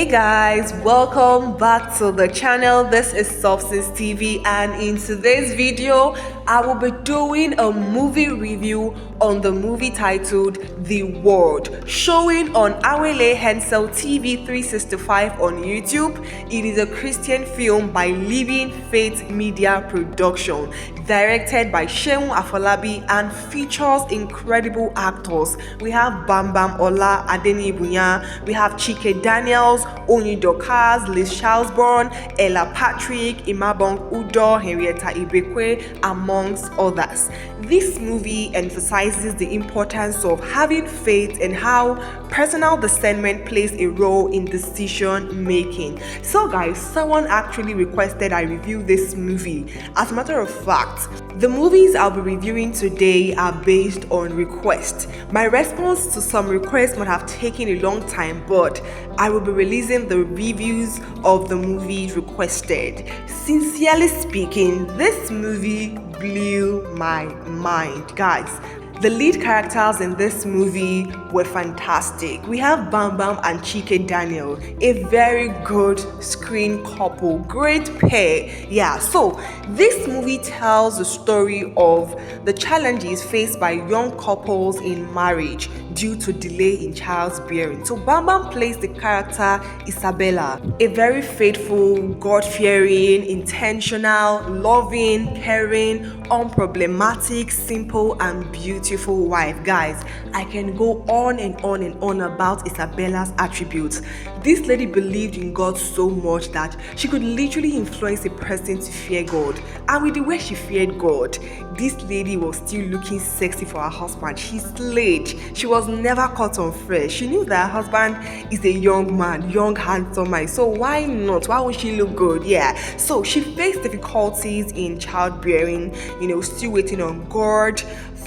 Guys, welcome back to the channel. This is Substance TV, and in today's video I will be doing a movie review on the movie titled The World, showing on Awele Hensel TV 365 on YouTube. It is a Christian film by Living Faith Media Production, directed by Seun Afolabi, and features incredible actors. We have Bambam Ola Adenibunya, we have Chike Daniels, Oni Dokas, Liz Charlesborn, Ella Patrick, Imabong Udo, Henrietta Ibekwe, amongst others. This movie emphasizes the importance of having faith and how personal discernment plays a role in decision making. So guys, someone actually requested I review this movie. As a matter of fact, the movies I'll be reviewing today are based on request. My response to some requests might have taken a long time, but I will be releasing the reviews of the movies requested. Sincerely speaking, this movie blew my mind, guys. The lead characters in this movie were fantastic. We have Bambam and Chike Daniel, a very good screen couple, great pair. Yeah, so this movie tells the story of the challenges faced by young couples in marriage due to delay in childbearing. So Bambam plays the character Isabella, a very faithful, God-fearing, intentional, loving, caring, unproblematic, simple, and beautiful wife. Guys, I can go on and on and on about Isabella's attributes. This lady believed in God so much that she could literally influence a person to fear God. And with the way she feared God, this lady was still looking sexy for her husband. She slayed. She was never caught unfair. She knew that her husband is a young man, young, handsome man. So why not? Why would she look good? Yeah. So she faced difficulties in childbearing, still waiting on God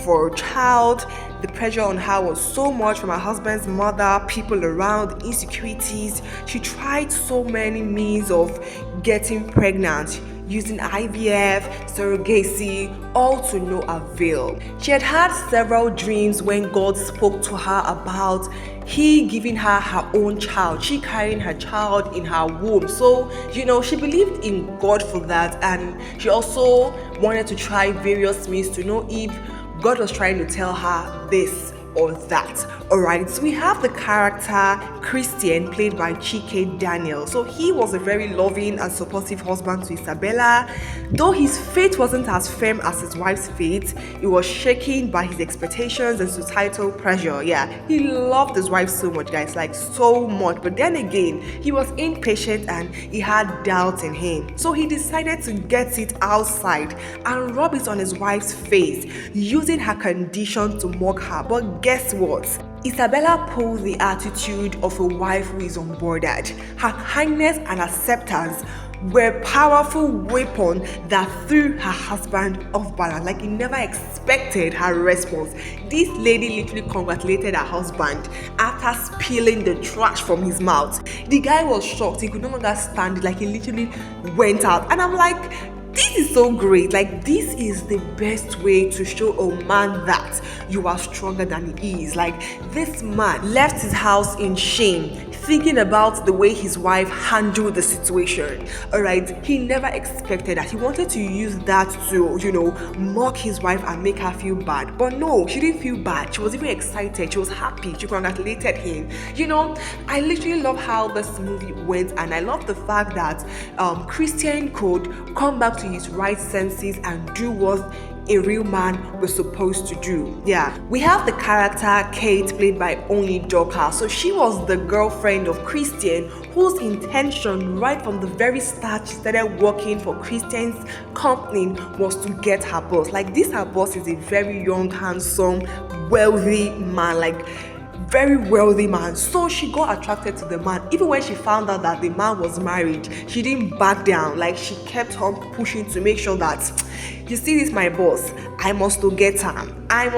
for a child. The pressure on her was so much from her husband's mother, people around, insecurities. She tried so many means of getting pregnant, using IVF, surrogacy, all to no avail. She had several dreams when God spoke to her about He giving her her own child, she carrying her child in her womb. So, she believed in God for that, and she also wanted to try various means to know if God was trying to tell her this or that. Alright, so we have the character Christian, played by Chike Daniel. So he was a very loving and supportive husband to Isabella. Though his faith wasn't as firm as his wife's faith, he was shaken by his expectations and societal pressure. Yeah, he loved his wife so much, guys, like so much. But then again, he was impatient and he had doubt in him. So he decided to get it outside and rub it on his wife's face, using her condition to mock her. But guess what? Isabella pulled the attitude of a wife who is unbothered. Her kindness and acceptance were powerful weapon that threw her husband off balance. Like, he never expected her response. This lady literally congratulated her husband after spilling the trash from his mouth. The guy was shocked. He could no longer stand it. Like, he literally went out. And I'm like, this is so great. Like, this is the best way to show a man that you are stronger than he is. Like, this man left his house in shame, thinking about the way his wife handled the situation. Alright, he never expected that. He wanted to use that to, mock his wife and make her feel bad. But no, she didn't feel bad. She was even excited. She was happy. She congratulated him. I literally love how this movie went, and I love the fact that Christian could come back to his right senses and do what a real man was supposed to do. Yeah, we have the character Kate, played by Oni Doka. So she was the girlfriend of Christian, whose intention right from the very start she started working for Christian's company was to get her boss. Like, this her boss is a very young, handsome, wealthy man, like very wealthy man. So she got attracted to the man. Even when she found out that the man was married, she didn't back down. Like, she kept on pushing to make sure that, you see, this my boss, I must to get him. And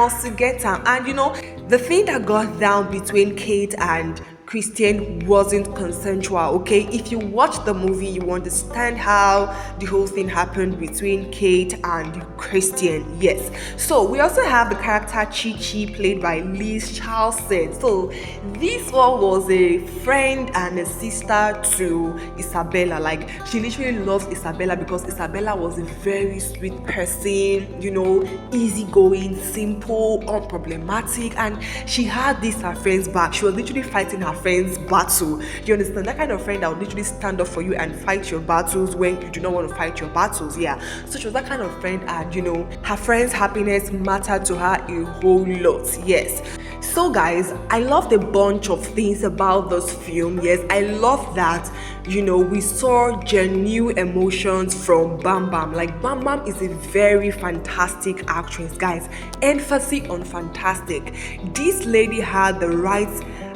the thing that got down between Kate and Christian wasn't consensual, okay? If you watch the movie, you understand how the whole thing happened between Kate and Christian. Yes. So we also have the character Chike, played by Liz Charlson. So this one was a friend and a sister to Isabella. Like, she literally loves Isabella because Isabella was a very sweet person, you know, easygoing, simple, unproblematic, and she had this her friend's back. She was literally fighting her friend's battle. You understand? That kind of friend that would literally stand up for you and fight your battles when you do not want to fight your battles. Yeah. So she was that kind of friend, and you know, her friend's happiness mattered to her a whole lot. Yes. So guys, I loved a bunch of things about this film. Yes, I love that, you know, we saw genuine emotions from Bambam. Like, Bambam is a very fantastic actress, guys. Emphasis on fantastic. This lady had the right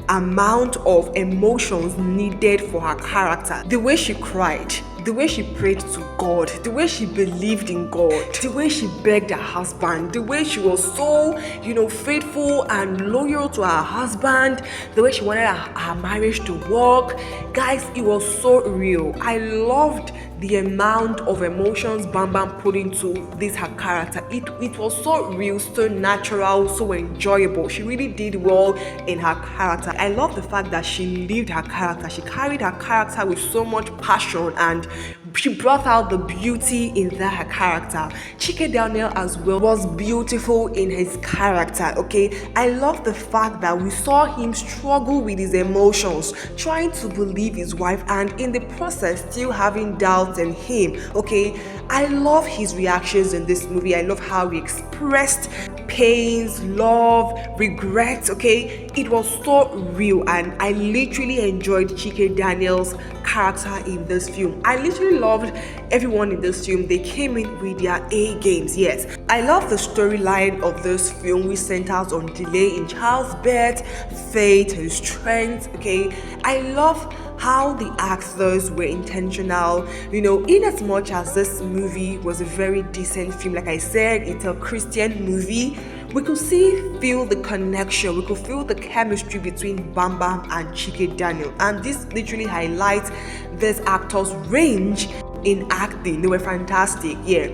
amount of emotions needed for her character. The way she cried, the way she prayed to God, the way she believed in God, the way she begged her husband, the way she was so, you know, faithful and loyal to her husband, the way she wanted her marriage to work. Guys, it was so real. I loved the amount of emotions Bambam put into this her character. It was so real, so natural, so enjoyable. She really did well in her character. I love the fact that she lived her character. She carried her character with so much passion, and she brought out the beauty in that her character. Chike Daniel as well was beautiful in his character, okay? I love the fact that we saw him struggle with his emotions, trying to believe his wife, and in the process still having doubts in him, okay? I love his reactions in this movie. I love how he expressed pains, love, regret, okay? It was so real, and I literally enjoyed Chike Daniel's character in this film. I literally loved everyone in this film. They came in with their A games. Yes, I love the storyline of this film, which centers on delay in childbirth, faith and strength, okay? I love how the actors were intentional, you know, in as much as this movie was a very decent film. Like I said, it's a Christian movie. We could feel the connection, we could feel the chemistry between Bambam and Chike Daniel, and this literally highlights this actor's range in acting. They were fantastic. Yeah,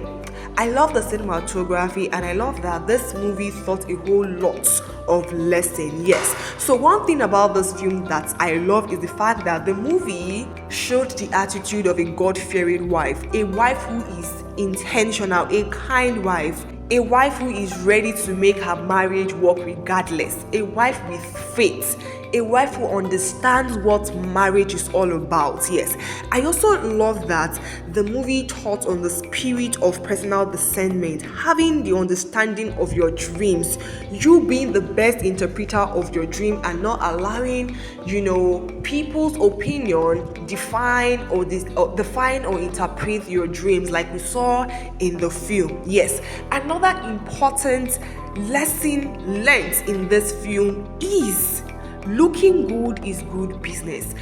I love the cinematography, and I love that this movie taught a whole lot of lesson. Yes, so one thing about this film that I love is the fact that the movie showed the attitude of a God-fearing wife, a wife who is intentional, a kind wife, a wife who is ready to make her marriage work regardless, a wife with faith, a wife who understands what marriage is all about. Yes, I also love that the movie taught on the spirit of personal discernment, having the understanding of your dreams, you being the best interpreter of your dream, and not allowing, you know, people's opinion define or interpret your dreams, like we saw in the film. Yes, another important lesson learned in this film is looking good is good business.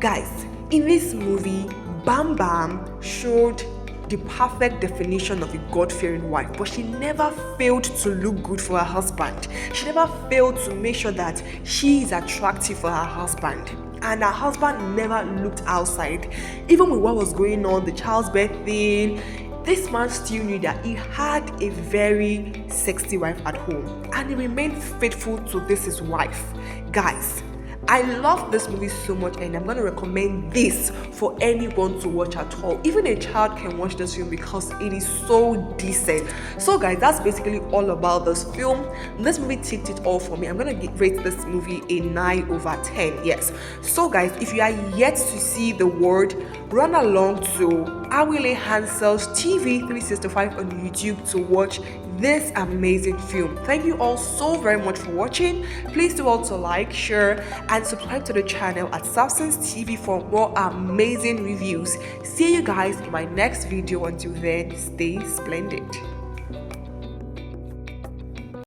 Guys, in this movie, Bambam showed the perfect definition of a God-fearing wife, but she never failed to look good for her husband. She never failed to make sure that she is attractive for her husband, and her husband never looked outside. Even with what was going on, the childbirth thing, this man still knew that he had a very sexy wife at home, and he remained faithful to his wife. Guys, I love this movie so much, and I'm going to recommend this for anyone to watch at all. Even a child can watch this film because it is so decent. So guys, that's basically all about this film. This movie ticked it all for me. I'm going to rate this movie a 9/10. Yes. So guys, if you are yet to see The Word, run along to Awile Hansel's TV 365 on YouTube to watch this amazing film. Thank you all so very much for watching. Please do also like, share, and subscribe to the channel at Substance TV for more amazing reviews. See you guys in my next video. Until then, stay splendid.